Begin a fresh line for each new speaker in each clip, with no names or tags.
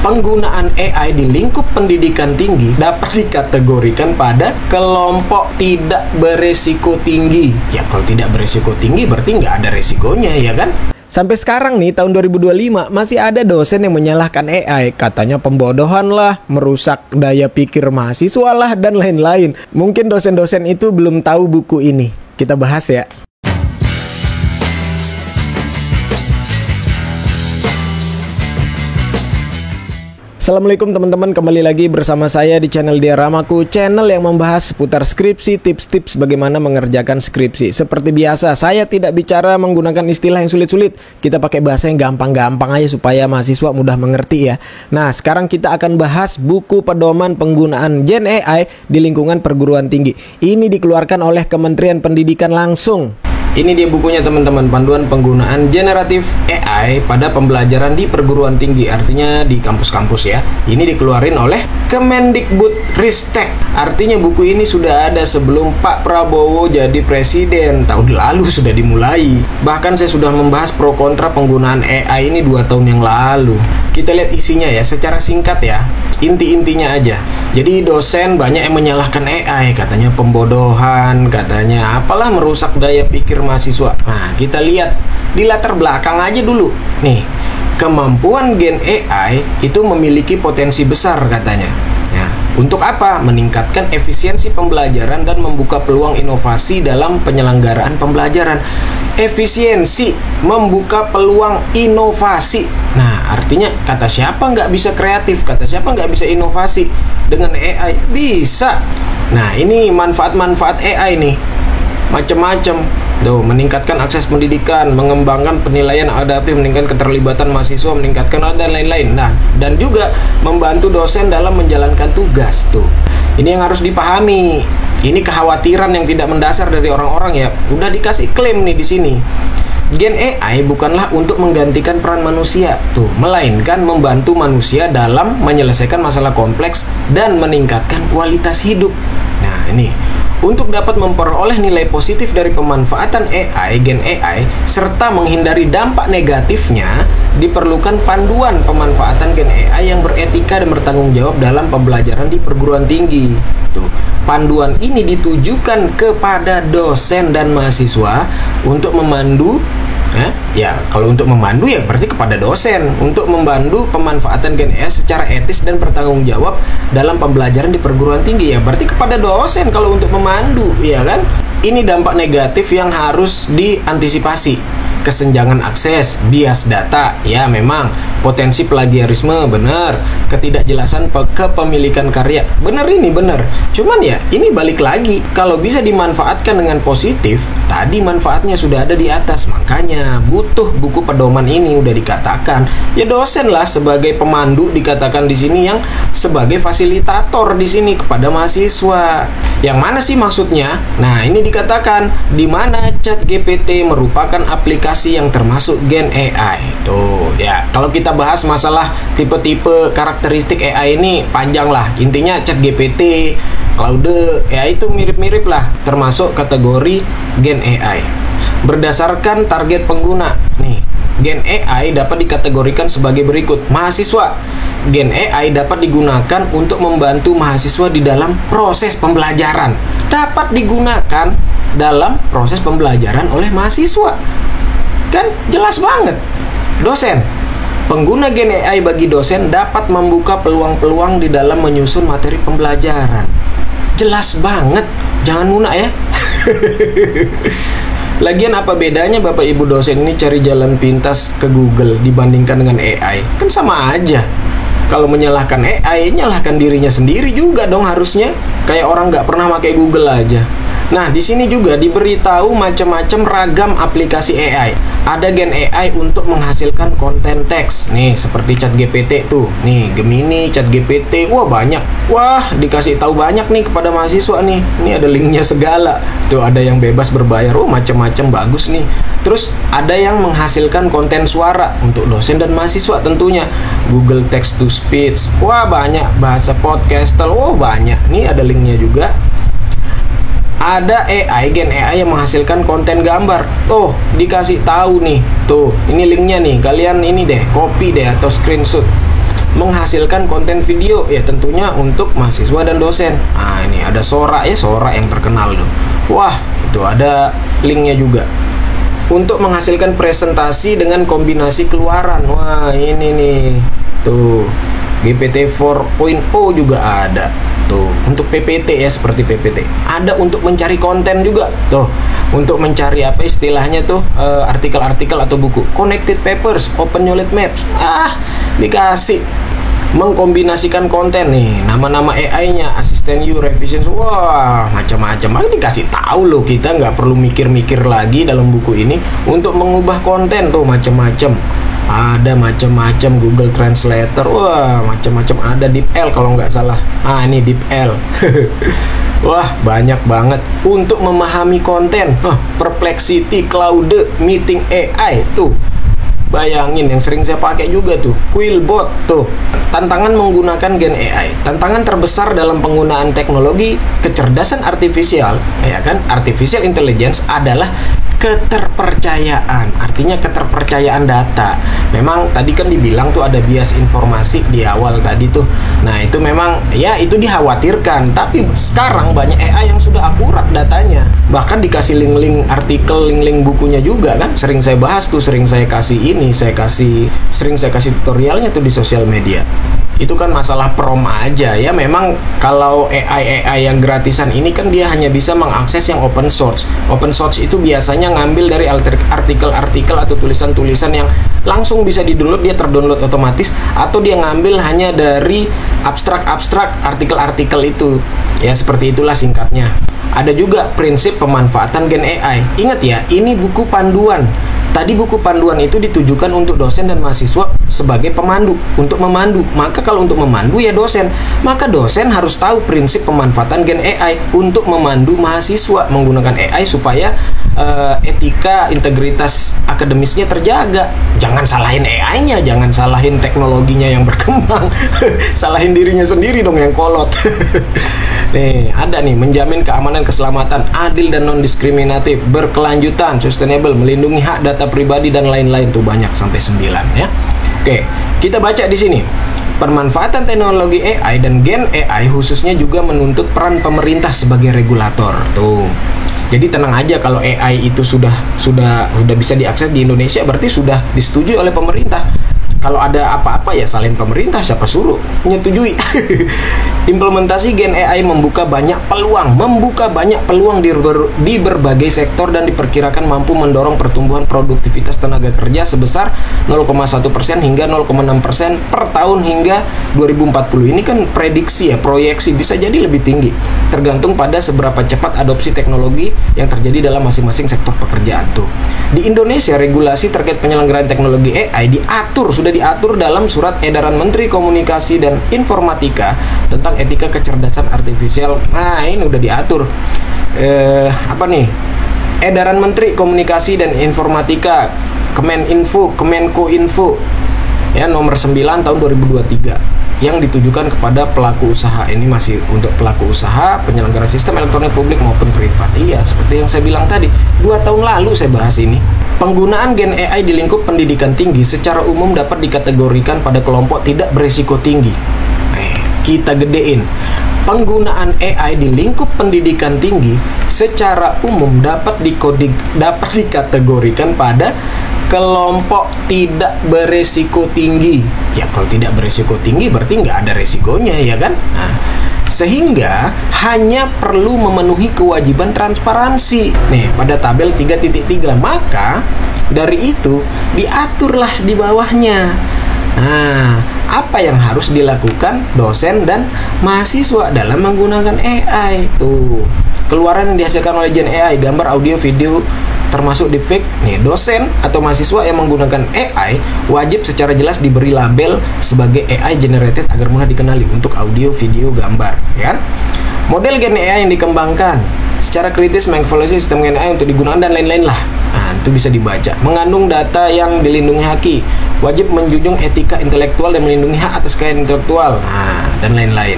penggunaan AI di lingkup pendidikan tinggi dapat dikategorikan pada kelompok tidak beresiko tinggi. Ya kalau tidak beresiko tinggi berarti nggak ada resikonya, ya kan? Sampai sekarang nih, tahun 2025, masih ada dosen yang menyalahkan AI. Katanya pembodohan lah, merusak daya pikir mahasiswa lah, dan lain-lain. Mungkin dosen-dosen itu belum tahu buku ini. Kita bahas ya. Assalamualaikum teman-teman, kembali lagi bersama saya di channel Diaramaku, channel yang membahas seputar skripsi, tips-tips bagaimana mengerjakan skripsi. Seperti biasa, saya tidak bicara menggunakan istilah yang sulit-sulit. Kita pakai bahasa yang gampang-gampang aja supaya mahasiswa mudah mengerti ya. Nah, sekarang kita akan bahas buku pedoman penggunaan Gen AI di lingkungan perguruan tinggi. Ini dikeluarkan oleh Kementerian Pendidikan langsung. Ini dia bukunya teman-teman, panduan penggunaan generatif AI pada pembelajaran di perguruan tinggi, artinya di kampus-kampus ya. Ini dikeluarin oleh Kemendikbudristek. Artinya buku ini sudah ada sebelum Pak Prabowo jadi presiden. Tahun lalu sudah dimulai. Bahkan saya sudah membahas pro kontra penggunaan AI ini 2 tahun yang lalu. Kita lihat isinya ya, secara singkat ya. Inti-intinya aja. Jadi dosen banyak yang menyalahkan AI, katanya pembodohan, katanya apalah merusak daya pikir mahasiswa. Nah, kita lihat di latar belakang aja dulu. Nih, kemampuan Gen AI itu memiliki potensi besar katanya. Ya, untuk apa? Meningkatkan efisiensi pembelajaran dan membuka peluang inovasi dalam penyelenggaraan pembelajaran. Efisiensi, membuka peluang inovasi. Nah, artinya kata siapa nggak bisa kreatif? Kata siapa nggak bisa inovasi dengan AI? Bisa. Nah, ini manfaat-manfaat AI nih. Macam-macam. Tuh, meningkatkan akses pendidikan, mengembangkan penilaian adaptif, meningkatkan keterlibatan mahasiswa, meningkatkan dan lain-lain. Nah, dan juga membantu dosen dalam menjalankan tugas tuh. Ini yang harus dipahami. Ini kekhawatiran yang tidak mendasar dari orang-orang ya. Udah dikasih klaim nih di sini. Gen AI bukanlah untuk menggantikan peran manusia tuh, melainkan membantu manusia dalam menyelesaikan masalah kompleks dan meningkatkan kualitas hidup. Nah, ini untuk dapat memperoleh nilai positif dari pemanfaatan AI, Gen AI, serta menghindari dampak negatifnya, diperlukan panduan pemanfaatan Gen AI yang beretika dan bertanggung jawab dalam pembelajaran di perguruan tinggi. Tuh, panduan ini ditujukan kepada dosen dan mahasiswa untuk memandu. Ya, kalau untuk memandu ya berarti kepada dosen untuk membantu pemanfaatan Gen AI secara etis dan bertanggung jawab dalam pembelajaran di perguruan tinggi. Ya berarti kepada dosen kalau untuk memandu, ya kan? Ini dampak negatif yang harus diantisipasi. Kesenjangan akses, bias data, ya memang. Potensi plagiarisme, benar. Ketidakjelasan kepemilikan karya, benar ini, benar. Cuman ya, ini balik lagi. Kalau bisa dimanfaatkan dengan positif, tadi manfaatnya sudah ada di atas. Makanya butuh buku pedoman ini, udah dikatakan. Ya dosen lah sebagai pemandu, dikatakan di sini, yang sebagai fasilitator di sini kepada mahasiswa. Yang mana sih maksudnya? Nah, ini dikatakan di mana ChatGPT merupakan aplikasi yang termasuk Gen AI. Tuh, ya. Kalau kita bahas masalah tipe-tipe karakteristik AI ini panjang lah. Intinya ChatGPT, Claude, ya itu mirip-mirip lah, termasuk kategori Gen AI. Berdasarkan target pengguna, nih, Gen AI dapat dikategorikan sebagai berikut. Mahasiswa, Gen AI dapat digunakan untuk membantu mahasiswa di dalam proses pembelajaran. Dapat digunakan dalam proses pembelajaran oleh mahasiswa. Kan jelas banget. Dosen, pengguna Gen AI bagi dosen dapat membuka peluang-peluang di dalam menyusun materi pembelajaran. Jelas banget. Jangan lunak ya. Lagian apa bedanya Bapak Ibu dosen ini cari jalan pintas ke Google dibandingkan dengan AI? Kan sama aja. Kalau menyalahkan AI, nyalahkan dirinya sendiri juga dong harusnya. Kayak orang nggak pernah pakai Google aja. Nah, di sini juga diberitahu macam-macam ragam aplikasi AI. Ada Gen AI untuk menghasilkan konten teks. Nih, seperti ChatGPT tuh. Nih, Gemini, ChatGPT. Wah, banyak. Wah, dikasih tahu banyak nih kepada mahasiswa nih. Ini ada linknya segala. Tuh, ada yang bebas berbayar. Oh, macam-macam bagus nih. Terus, ada yang menghasilkan konten suara untuk dosen dan mahasiswa tentunya. Google Text to Speech. Wah, banyak. Bahasa podcaster. Wah, banyak. Nih, ada linknya juga. Ada AI, Gen AI yang menghasilkan konten gambar. Oh, dikasih tahu nih. Tuh, ini linknya nih. Kalian ini deh, copy deh atau screenshot. menghasilkan konten video, ya tentunya untuk mahasiswa dan dosen. Nah, ini ada Sora ya, Sora yang terkenal tuh. Wah, itu ada linknya juga. Untuk menghasilkan presentasi dengan kombinasi keluaran. Wah, ini nih. Tuh, GPT 4.0 juga ada. Tuh, untuk PPT ya, seperti PPT. Ada untuk mencari konten juga. Tuh, untuk mencari apa istilahnya tuh, artikel-artikel atau buku. Connected Papers, Open Knowledge Maps. Dikasih mengkombinasikan konten nih, nama-nama AI-nya, asisten you, revision, wah macam-macam. Dikasih tahu loh, kita nggak perlu mikir-mikir lagi dalam buku ini untuk mengubah konten tuh macam-macam. Ada macam-macam Google Translator, wah macam-macam, ada DeepL kalau nggak salah. Ini DeepL. Wah, banyak banget untuk memahami konten. Perplexity, Claude, Meeting AI tuh. Bayangin, yang sering saya pakai juga tuh, Quillbot tuh. Tantangan menggunakan Gen AI. Tantangan terbesar dalam penggunaan teknologi kecerdasan artifisial, ya kan? Artificial intelligence adalah keterpercayaan. Artinya keterpercayaan data. Memang tadi kan dibilang tuh ada bias informasi di awal tadi tuh. Nah, itu memang ya itu dikhawatirkan. Tapi sekarang banyak AI yang sudah akurat datanya. Bahkan dikasih link-link artikel, link-link bukunya juga kan. Sering saya bahas tuh, sering saya kasih sering saya kasih tutorialnya tuh di sosial media. Itu kan masalah prom aja ya. Memang kalau AI yang gratisan ini kan dia hanya bisa mengakses yang open source. Open source itu biasanya ngambil dari artikel-artikel atau tulisan-tulisan yang langsung bisa di-download, dia terdownload otomatis, atau dia ngambil hanya dari abstrak-abstrak artikel-artikel itu. Ya seperti itulah singkatnya. Ada juga prinsip pemanfaatan Gen AI. Ingat ya, ini buku panduan. Tadi buku panduan itu ditujukan untuk dosen dan mahasiswa sebagai pemandu, untuk memandu. Maka kalau untuk memandu ya dosen, maka dosen harus tahu prinsip pemanfaatan Gen AI untuk memandu mahasiswa menggunakan AI supaya etika, integritas akademisnya terjaga. Jangan salahin AI-nya, jangan salahin teknologinya yang berkembang. Salahin dirinya sendiri dong yang kolot. Nih, ada nih, menjamin keamanan, keselamatan, adil dan non-diskriminatif, berkelanjutan, sustainable, melindungi hak data pribadi dan lain-lain, tuh banyak sampai 9 ya. Oke, kita baca di sini. Pemanfaatan teknologi AI dan Gen AI khususnya juga menuntut peran pemerintah sebagai regulator. Tuh. Jadi tenang aja, kalau AI itu sudah bisa diakses di Indonesia, berarti sudah disetujui oleh pemerintah. Kalau ada apa-apa ya salin pemerintah, siapa suruh nyetujui. Implementasi Gen AI membuka banyak peluang di berbagai sektor dan diperkirakan mampu mendorong pertumbuhan produktivitas tenaga kerja sebesar 0,1% hingga 0,6% per tahun hingga 2040. Ini kan prediksi ya, proyeksi, bisa jadi lebih tinggi. Tergantung pada seberapa cepat adopsi teknologi yang terjadi dalam masing-masing sektor pekerjaan tuh. Di Indonesia, regulasi terkait penyelenggaraan teknologi AI sudah diatur dalam Surat Edaran Menteri Komunikasi dan Informatika tentang etika kecerdasan artifisial. Nah, ini udah diatur. Edaran Menteri Komunikasi dan Informatika, Kemenko Info ya, nomor 9 tahun 2023, yang ditujukan kepada pelaku usaha. Ini masih untuk pelaku usaha, penyelenggara sistem elektronik publik maupun privat. Iya, seperti yang saya bilang tadi, 2 tahun lalu saya bahas ini. Penggunaan Gen AI di lingkup pendidikan tinggi secara umum dapat dikategorikan pada kelompok tidak berisiko tinggi. Kita gedein. Penggunaan AI di lingkup pendidikan tinggi secara umum dapat dikategorikan pada kelompok tidak beresiko tinggi. Ya kalau tidak beresiko tinggi berarti nggak ada resikonya, ya kan? Nah, sehingga hanya perlu memenuhi kewajiban transparansi. Nih, pada tabel 3.3, maka dari itu diaturlah di bawahnya. Nah, apa yang harus dilakukan dosen dan mahasiswa dalam menggunakan AI? Tuh, keluaran yang dihasilkan oleh Gen AI, gambar, audio, video, termasuk deepfake. Nih, dosen atau mahasiswa yang menggunakan AI wajib secara jelas diberi label sebagai AI generated agar mudah dikenali untuk audio, video, gambar, ya kan? Model Gen AI yang dikembangkan secara kritis mengevaluasi sistem Gen AI untuk digunakan dan lain-lain lah. Nah, itu bisa dibaca. Mengandung data yang dilindungi haki, wajib menjunjung etika intelektual dan melindungi hak atas kekayaan intelektual, nah, dan lain-lain.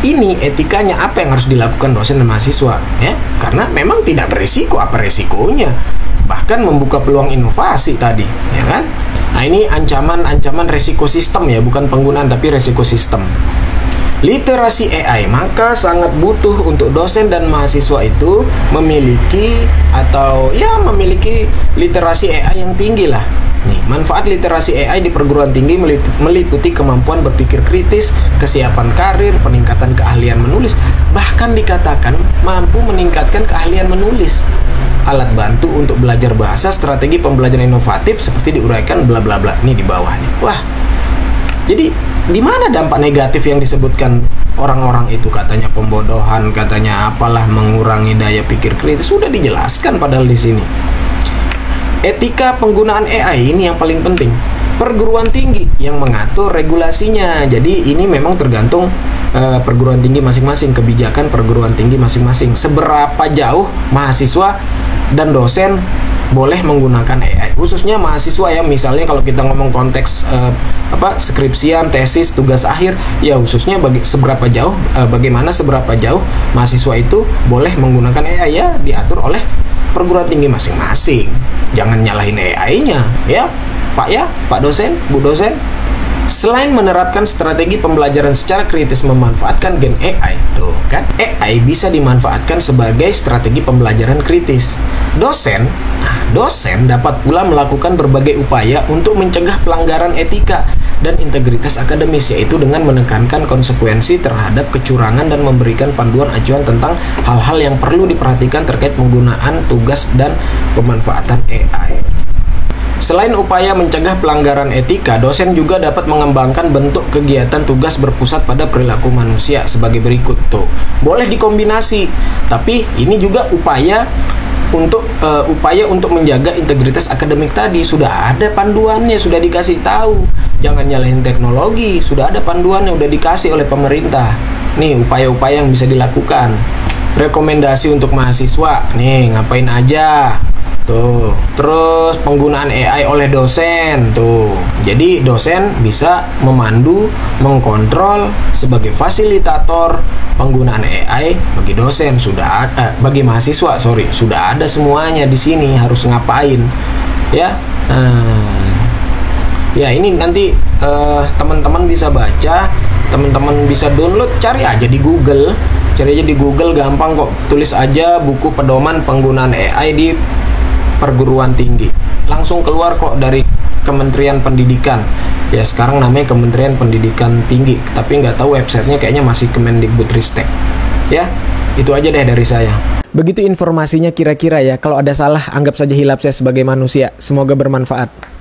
Ini etikanya apa yang harus dilakukan dosen dan mahasiswa, ya? Karena memang tidak berisiko, apa resikonya? Bahkan membuka peluang inovasi tadi, ya kan? Nah, ini ancaman resiko sistem ya, bukan penggunaan tapi resiko sistem. Literasi AI, maka sangat butuh untuk dosen dan mahasiswa itu memiliki literasi AI yang tinggi lah. Nih, manfaat literasi AI di perguruan tinggi meliputi kemampuan berpikir kritis, kesiapan karir, peningkatan keahlian menulis, bahkan dikatakan mampu meningkatkan keahlian menulis. Alat bantu untuk belajar bahasa, strategi pembelajaran inovatif seperti diuraikan bla bla bla. Ini di bawahnya. Wah. Jadi di mana dampak negatif yang disebutkan orang-orang itu? Katanya pembodohan, katanya apalah, mengurangi daya pikir kritis. Sudah dijelaskan padahal di sini. Etika penggunaan AI ini yang paling penting. Perguruan tinggi yang mengatur regulasinya. Jadi ini memang tergantung perguruan tinggi masing-masing, kebijakan perguruan tinggi masing-masing. Seberapa jauh mahasiswa dan dosen boleh menggunakan AI, khususnya mahasiswa ya. Misalnya kalau kita ngomong konteks skripsian, tesis, tugas akhir, ya khususnya bagaimana seberapa jauh mahasiswa itu boleh menggunakan AI, ya diatur oleh perguruan tinggi masing-masing. Jangan nyalahin AI-nya ya, Pak dosen, Bu dosen. Selain menerapkan strategi pembelajaran secara kritis memanfaatkan gen AI, tuh kan, AI bisa dimanfaatkan sebagai strategi pembelajaran kritis. Dosen dapat pula melakukan berbagai upaya untuk mencegah pelanggaran etika dan integritas akademis, yaitu dengan menekankan konsekuensi terhadap kecurangan dan memberikan panduan acuan tentang hal-hal yang perlu diperhatikan terkait penggunaan tugas dan pemanfaatan AI. Selain upaya mencegah pelanggaran etika, dosen juga dapat mengembangkan bentuk kegiatan tugas berpusat pada perilaku manusia sebagai berikut tuh. Boleh dikombinasi, tapi ini juga upaya untuk menjaga integritas akademik tadi. Sudah ada panduannya, sudah dikasih tahu. Jangan nyalahin teknologi, sudah ada panduannya, udah dikasih oleh pemerintah. Nih upaya-upaya yang bisa dilakukan. Rekomendasi untuk mahasiswa, nih ngapain aja. Tuh, terus penggunaan AI oleh dosen tuh. Jadi dosen bisa memandu, mengkontrol sebagai fasilitator penggunaan AI bagi dosen bagi mahasiswa, sudah ada semuanya di sini harus ngapain ya. Ya ini nanti teman-teman bisa baca, teman-teman bisa download, cari aja di Google, gampang kok. Tulis aja buku pedoman penggunaan AI di perguruan tinggi, langsung keluar kok dari Kementerian Pendidikan. Ya sekarang namanya Kementerian Pendidikan Tinggi, tapi nggak tahu websitenya, kayaknya masih Kemendikbudristek. Ya, itu aja deh dari saya. Begitu informasinya kira-kira ya. Kalau ada salah, anggap saja hilap saya sebagai manusia. Semoga bermanfaat.